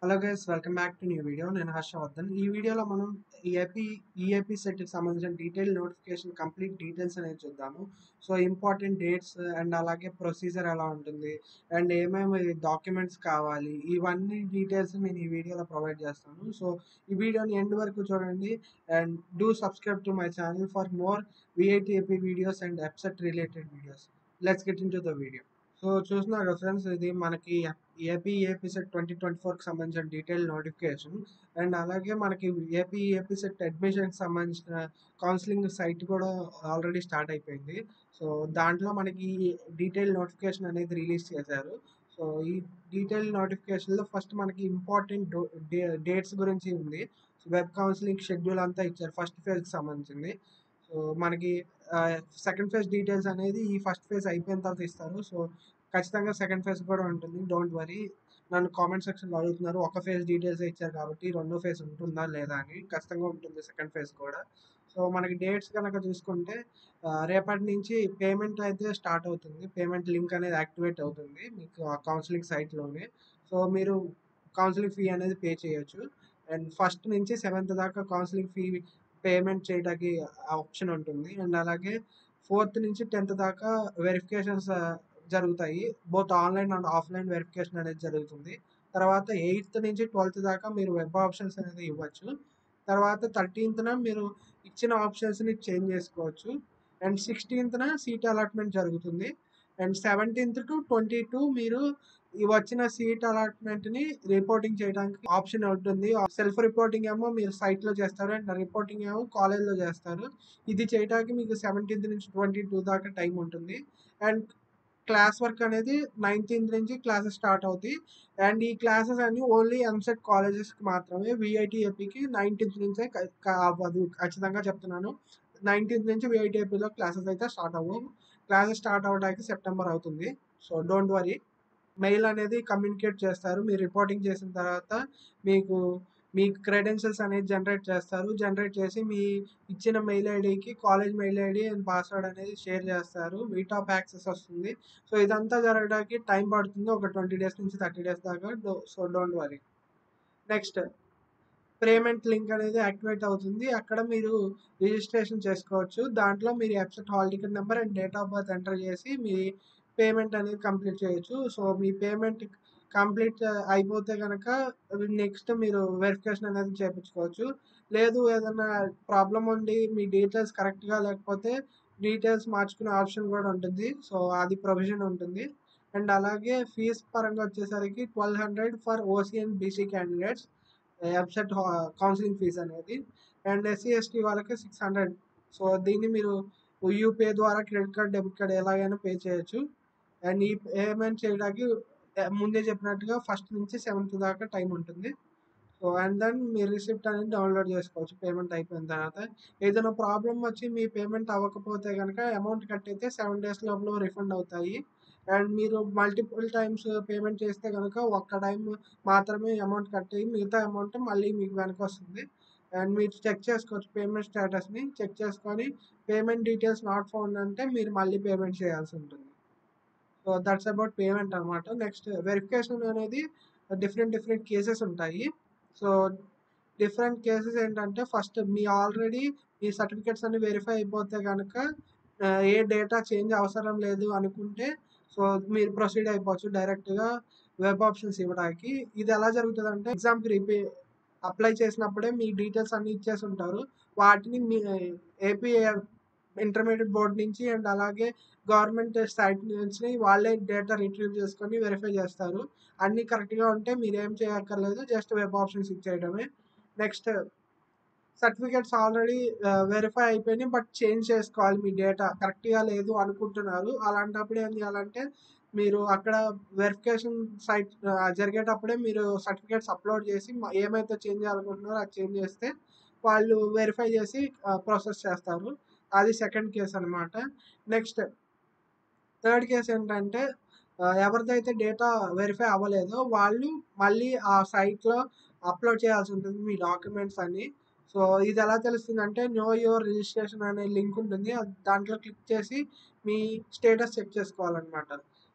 Hello guys, welcome back to new video. నేను హర్షవర్ధన్. ఈ వీడియోలో మనం ఈఏపీ సెట్కి సంబంధించిన డీటెయిల్ నోటిఫికేషన్ కంప్లీట్ డీటెయిల్స్ అనేది చూద్దాము. సో ఇంపార్టెంట్ డేట్స్ అండ్ అలాగే ప్రొసీజర్ ఎలా ఉంటుంది అండ్ ఏమేమి డాక్యుమెంట్స్ కావాలి, ఇవన్నీ డీటెయిల్స్ నేను ఈ వీడియోలో ప్రొవైడ్ చేస్తాను. సో ఈ వీడియోని ఎండ్ వరకు చూడండి and do subscribe to my channel for more VITAP videos and EAPCET related videos. Let's get in to the video. So చూస్తున్నారు కదా ఫ్రెండ్స్, ఇది మనకి ఏపీ సెట్ 2024కి సంబంధించిన డీటెయిల్ నోటిఫికేషన్ అండ్ అలాగే మనకి ఏపీ సెట్ అడ్మిషన్కి సంబంధించిన కౌన్సిలింగ్ సైట్ కూడా already start అయిపోయింది. సో దాంట్లో మనకి డీటెయిల్ నోటిఫికేషన్ అనేది రిలీజ్ చేశారు. సో ఈ డీటెయిల్ నోటిఫికేషన్లో ఫస్ట్ మనకి ఇంపార్టెంట్ డేట్స్ గురించి ఉంది. వెబ్ కౌన్సిలింగ్ షెడ్యూల్ అంతా ఇచ్చారు ఫస్ట్ ఫేజ్కి సంబంధించింది. సో మనకి సెకండ్ ఫేజ్ డీటెయిల్స్ అనేది ఈ ఫస్ట్ ఫేజ్ అయిపోయిన తర్వాత ఇస్తారు. సో ఖచ్చితంగా సెకండ్ ఫేజ్ కూడా ఉంటుంది, డోంట్ వరీ. నన్ను కామెంట్ సెక్షన్లో అడుగుతున్నారు, ఒక ఫేజ్ డీటెయిల్స్ ఇచ్చారు కాబట్టి రెండో ఫేజ్ ఉంటుందా లేదా అని. ఖచ్చితంగా ఉంటుంది సెకండ్ ఫేజ్ కూడా. సో మనకి డేట్స్ కనుక చూసుకుంటే రేపటి నుంచి పేమెంట్ అయితే స్టార్ట్ అవుతుంది. పేమెంట్ లింక్ అనేది యాక్టివేట్ అవుతుంది మీకు ఆ కౌన్సిలింగ్ సైట్లోనే. సో మీరు కౌన్సిలింగ్ ఫీ అనేది పే చేయొచ్చు. అండ్ ఫస్ట్ నుంచి 7th దాకా కౌన్సిలింగ్ ఫీ పేమెంట్ చేయడానికి ఆప్షన్ ఉంటుంది. అండ్ అలాగే 4th నుంచి 10th దాకా వెరిఫికేషన్స్ జరుగుతాయి. Both online and offline verification అనేది జరుగుతుంది. తర్వాత 8th నుంచి 12th దాకా మీరు వెబ్ ఆప్షన్స్ అనేది ఇవ్వచ్చు. తర్వాత 13th మీరు ఇచ్చిన ఆప్షన్స్ని చేంజ్ చేసుకోవచ్చు. అండ్ 16th సీట్ అలాట్మెంట్ జరుగుతుంది. అండ్ 17th to 22 మీరు ఈ వచ్చిన సీట్ అలాట్మెంట్ని రిపోర్టింగ్ చేయడానికి ఆప్షన్ ఉంటుంది. సెల్ఫ్ రిపోర్టింగ్ ఏమో మీరు సైట్లో చేస్తారు అండ్ రిపోర్టింగ్ ఏమో కాలేజ్లో చేస్తారు. ఇది చేయడానికి మీకు 17th నుంచి 22 దాకా టైం ఉంటుంది. అండ్ క్లాస్ వర్క్ అనేది 19th నుంచి క్లాసెస్ స్టార్ట్ అవుతాయి. అండ్ ఈ క్లాసెస్ అన్ని ఓన్లీ ఎంసెట్ కాలేజెస్కి మాత్రమే. విఐటిఏపీకి 19th నుంచే అవ్వదు, ఖచ్చితంగా చెప్తున్నాను. 19th నుంచి విఐటిఏపీలో క్లాసెస్ అయితే స్టార్ట్ అవ్వవు. క్లాసెస్ స్టార్ట్ అవ్వడానికి సెప్టెంబర్ అవుతుంది. So don't worry. మెయిల్ అనేది కమ్యూనికేట్ చేస్తారు. మీరు రిపోర్టింగ్ చేసిన తర్వాత మీకు మీ క్రెడెన్షియల్స్ అనేది జనరేట్ చేస్తారు. జనరేట్ చేసి మీ ఇచ్చిన మెయిల్ ఐడికి college mail ID and password అనేది షేర్ చేస్తారు. వీట్ ఆఫ్ యాక్సెస్ వస్తుంది. సో ఇదంతా జరగడానికి టైం పడుతుంది, ఒక 20 days నుంచి 30 days దాకా. So don't worry. Next payment link అనేది యాక్టివేట్ అవుతుంది. అక్కడ మీరు రిజిస్ట్రేషన్ చేసుకోవచ్చు. దాంట్లో మీరు EAPCET hall ticket number and date of birth enter చేసి మీ పేమెంట్ అనేది కంప్లీట్ చేయొచ్చు. సో మీ పేమెంట్ కంప్లీట్ అయిపోతే కనుక నెక్స్ట్ మీరు వెరిఫికేషన్ అనేది చేయించుకోవచ్చు. లేదు ఏదైనా ప్రాబ్లం ఉండి మీ డీటెయిల్స్ కరెక్ట్గా లేకపోతే డీటెయిల్స్ మార్చుకునే ఆప్షన్ కూడా ఉంటుంది. సో అది ప్రొవిజన్ ఉంటుంది. అండ్ అలాగే ఫీజ్ పరంగా వచ్చేసరికి 1200 for OC and BC candidates EAPCET counselling fees అనేది. అండ్ ఎస్సీ ఎస్టీ వాళ్ళకి 600. సో దీన్ని మీరు యూపీఐ ద్వారా క్రెడిట్ కార్డ్ డెబిట్ కార్డ్ ఎలాగైనా పే చేయొచ్చు. అండ్ ఈ పేమెంట్ చేయడానికి ముందే చెప్పినట్టుగా ఫస్ట్ నుంచి 7th దాకా టైం ఉంటుంది. సో అండ్ దెన్ మీరు రిసిప్ట్ అనేది డౌన్లోడ్ చేసుకోవచ్చు పేమెంట్ అయిపోయిన తర్వాత. ఏదైనా ప్రాబ్లం వచ్చి మీ పేమెంట్ అవ్వకపోతే కనుక అమౌంట్ కట్టయితే 7 days లోపల రిఫండ్ అవుతాయి. అండ్ మీరు మల్టిపుల్ టైమ్స్ పేమెంట్ చేస్తే కనుక ఒక్క టైం మాత్రమే అమౌంట్ కట్ అయ్యి మిగతా అమౌంట్ మళ్ళీ మీకు వెనక్కి వస్తుంది. అండ్ మీరు చెక్ చేసుకోవచ్చు పేమెంట్ స్టేటస్ని. చెక్ చేసుకొని పేమెంట్ డీటెయిల్స్ నాట్ ఫౌండ్ అంటే మీరు మళ్ళీ పేమెంట్ చేయాల్సి ఉంటుంది. సో దట్స్ అబౌట్ పేమెంట్ అనమాట. నెక్స్ట్ వెరిఫికేషన్ అనేది డిఫరెంట్ కేసెస్ ఉంటాయి. సో డిఫరెంట్ కేసెస్ ఏంటంటే ఫస్ట్ ఆల్రెడీ మీ సర్టిఫికేట్స్ అన్ని వెరిఫై అయిపోతే కనుక ఏ డేటా చేంజ్ అవసరం లేదు అనుకుంటే సో మీరు ప్రొసీడ్ అయిపోవచ్చు డైరెక్ట్గా వెబ్ ఆప్షన్స్ ఇవ్వడానికి. ఇది ఎలా జరుగుతుంది అంటే ఎగ్జామ్కి అప్లై చేసినప్పుడే మీ డీటెయిల్స్ అన్ని ఇచ్చేసి ఉంటారు. వాటిని మీ ఏపీ ఇంటర్మీడియట్ బోర్డ్ నుంచి అండ్ అలాగే గవర్నమెంట్ సైట్ నుంచి వాళ్ళే డేటా రిట్రీవ్ చేసుకొని వెరిఫై చేస్తారు. అన్నీ కరెక్ట్గా ఉంటే మీరేం చేయక్కర్లేదు, జస్ట్ వెబ్ ఆప్షన్స్ ఇచ్చేయడమే. నెక్స్ట్ సర్టిఫికేట్స్ ఆల్రెడీ వెరిఫై అయిపోయినాయి బట్ చేంజ్ చేసుకోవాలి, మీ డేటా కరెక్ట్గా లేదు అనుకుంటున్నారు. అలాంటప్పుడు ఏం చేయాలంటే మీరు అక్కడ వెరిఫికేషన్ సైట్ జరిగేటప్పుడే మీరు సర్టిఫికేట్స్ అప్లోడ్ చేసి ఏమైతే చేంజ్ చేయాలనుకుంటున్నారో అది చేంజ్ చేస్తే వాళ్ళు వెరిఫై చేసి ప్రాసెస్ చేస్తారు. అది సెకండ్ కేసు అనమాట. నెక్స్ట్ థర్డ్ కేసు ఏంటంటే ఎవరిదైతే డేటా వెరిఫై అవ్వలేదో వాళ్ళు మళ్ళీ ఆ సైట్లో అప్లోడ్ చేయాల్సి ఉంటుంది మీ డాక్యుమెంట్స్ అన్ని. సో ఇది ఎలా తెలుస్తుందంటే నో యువర్ రిజిస్ట్రేషన్ అనే లింక్ ఉంటుంది, దాంట్లో క్లిక్ చేసి మీ స్టేటస్ చెక్ చేసుకోవాలన్నమాట.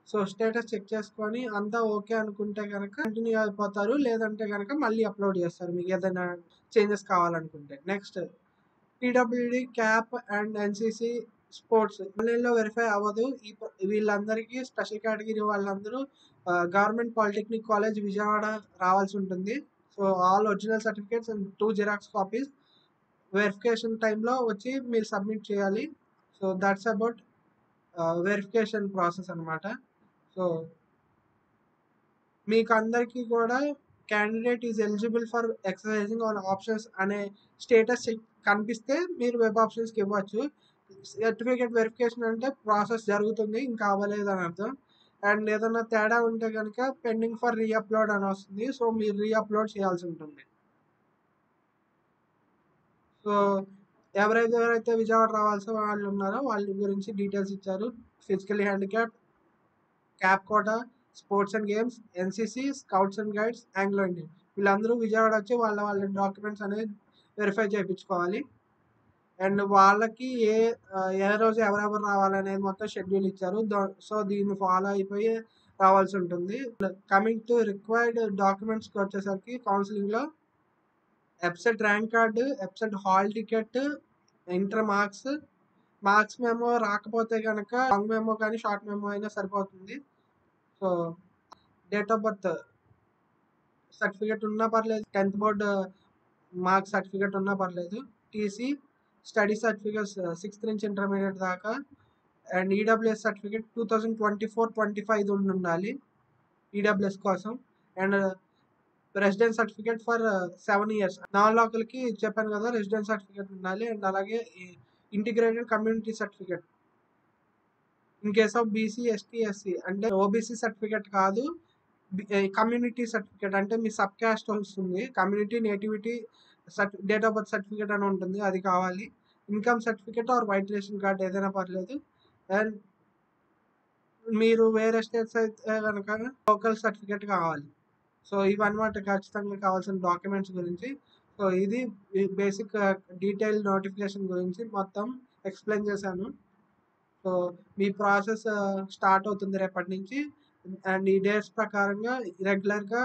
సో స్టేటస్ చెక్ చేసుకొని అంతా ఓకే అనుకుంటే కనుక కంటిన్యూ అయిపోతారు. లేదంటే కనుక మళ్ళీ అప్లోడ్ చేస్తారు మీకు ఏదైనా చేంజెస్ కావాలనుకుంటే. Next PWD, cap and NCC sports ఆన్లైన్లో వెరిఫై అవ్వదు. వీళ్ళందరికీ స్పెషల్ కేటగిరీ వాళ్ళందరూ గవర్నమెంట్ పాలిటెక్నిక్ కాలేజ్ విజయవాడ రావాల్సి ఉంటుంది. So all original certificates and 2 xerox copies verification టైంలో వచ్చి మీరు సబ్మిట్ చేయాలి. So that's about verification process అనమాట. సో మీకు అందరికీ కూడా candidate is eligible for exercising on options అనే స్టేటస్ కనిపిస్తే మీరు వెబ్ ఆప్షన్స్కి ఇవ్వచ్చు. సర్టిఫికేట్ వెరిఫికేషన్ అంటే ప్రాసెస్ జరుగుతుంది, ఇంకా అవ్వలేదు అని అర్థం. అండ్ ఏదైనా తేడా ఉంటే కనుక పెండింగ్ ఫర్ రీఅప్లోడ్ అని వస్తుంది. సో మీరు రీఅప్లోడ్ చేయాల్సి ఉంటుంది. సో ఎవరైతే విజయవాడ రావాల్సిన వాళ్ళు ఉన్నారో వాళ్ళ గురించి డీటెయిల్స్ ఇచ్చారు. Physically handicap, cap quota, sports and games, NCC, scouts and guides, Anglo Indian వీళ్ళందరూ విజయవాడ వచ్చి వాళ్ళ డాక్యుమెంట్స్ అనేది వెరిఫై చేయించుకోవాలి. అండ్ వాళ్ళకి ఏ రోజు ఎవరెవరు రావాలనేది మొత్తం షెడ్యూల్ ఇచ్చారు. సో దీన్ని ఫాలో అయిపోయి రావాల్సి ఉంటుంది. కమింగ్ టు రిక్వైర్డ్ డాక్యుమెంట్స్కి వచ్చేసరికి కౌన్సిలింగ్లో EAPCET rank card, EAPCET hall ticket, inter marks memo రాకపోతే కనుక లాంగ్ మెమో కానీ షార్ట్ మెమో అయినా సరిపోతుంది. So date of birth certificate ఉన్నా పర్లేదు, 10th బోర్డ్ మార్క్స్ సర్టిఫికేట్ ఉన్నా పర్లేదు, టీసీ, స్టడీ సర్టిఫికేట్స్ 6th నుంచి ఇంటర్మీడియట్ దాకా, అండ్ ఈడబ్ల్యూఎస్ సర్టిఫికేట్ 2024-25 ఉండాలి ఈడబ్ల్యూఎస్ కోసం. And residence certificate for 7 years non లోకల్కి చెప్పాను కదా రెసిడెన్స్ సర్టిఫికేట్ ఉండాలి. అండ్ అలాగే integrated community certificate in case of BC, ST, SC అంటే ఓబీసీ సర్టిఫికేట్ కాదు, కమ్యూనిటీ సర్టిఫికేట్ అంటే మీ సబ్ క్యాస్ట్ వస్తుంది. Community, nativity, date of birth certificate అని ఉంటుంది, అది కావాలి. Income certificate or white ration card ఏదైనా పర్లేదు. అండ్ మీరు వేరే స్టేట్స్ అయితే కనుక లోకల్ సర్టిఫికేట్ కావాలి. సో ఇవన్నమాట ఖచ్చితంగా కావాల్సిన డాక్యుమెంట్స్ గురించి. సో ఇది బేసిక్ డీటెయిల్ నోటిఫికేషన్ గురించి మొత్తం ఎక్స్ప్లెయిన్ చేశాను. సో మీ ప్రాసెస్ స్టార్ట్ అవుతుంది రేపటి నుంచి. అండ్ ఈ డేట్స్ ప్రకారంగా రెగ్యులర్గా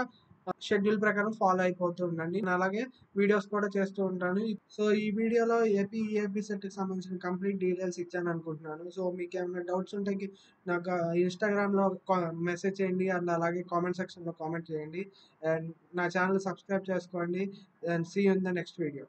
షెడ్యూల్ ప్రకారం ఫాలో అయిపోతూ ఉండండి. నేను అలాగే వీడియోస్ కూడా చేస్తూ ఉంటాను. సో ఈ వీడియోలో ఈఏపీ సెట్కి సంబంధించిన కంప్లీట్ డీటెయిల్స్ ఇచ్చాను అనుకుంటున్నాను. సో మీకు ఏమైనా డౌట్స్ ఉంటే నాకు ఇన్స్టాగ్రామ్లో మెసేజ్ చేయండి, అండ్ అలాగే కామెంట్ సెక్షన్లో కామెంట్ చేయండి. అండ్ నా ఛానల్ సబ్స్క్రైబ్ చేసుకోండి. And see you in the next video.